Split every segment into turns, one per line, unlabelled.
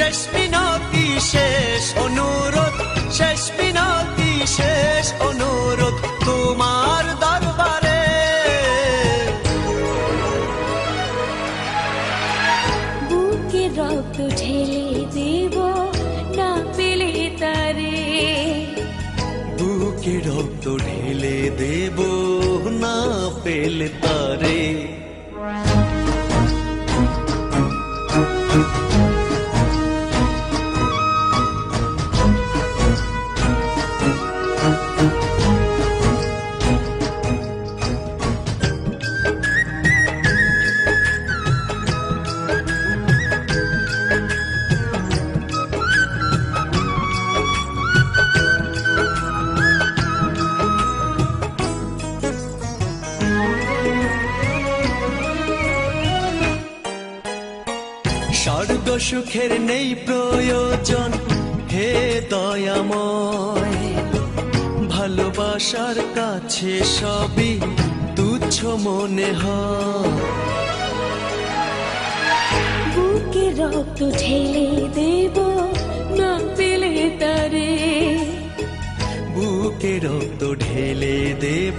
শেষ মিনতি শেষ অনুরোধ, শেষ মিনতি শেষ অনুরোধ তোমার দরবারে।
বুকে রক্ত ঢেলে দেব না পেলে তারে,
বুকে রক্ত ঢেলে দেব না পেলে তারে। স্বর্গ সুখের নেই প্রয়োজন হে দয়াময়, ভালোবাসার কাছে সবই তুচ্ছ মনে হয়।
বুকে রক্ত ঢেলে দেব না পেলে তারে,
বুকে রক্ত ঢেলে দেব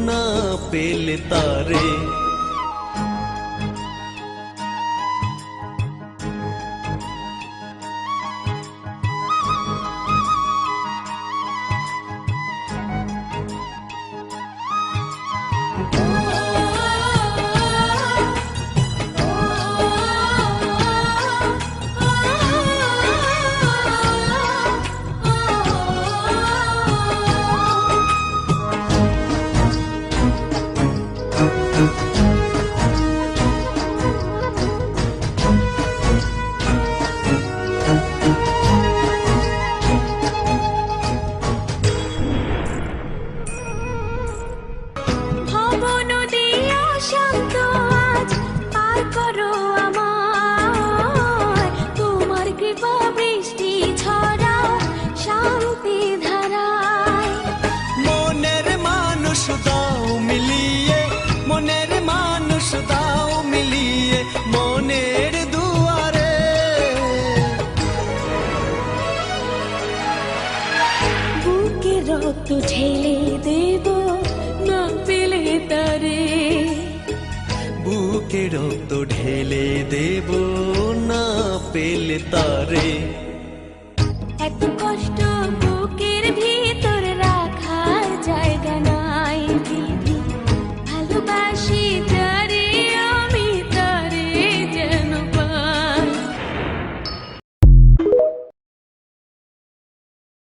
না পেলে তারে। মনের মানুষ দাও মিলিয়ে মনের দুয়ারে।
বুকে রক্ত ঢেলে দেব না পেলে তারে,
বুকে রক্ত ঢেলে দেব না পেলে তারে।
এত কষ্ট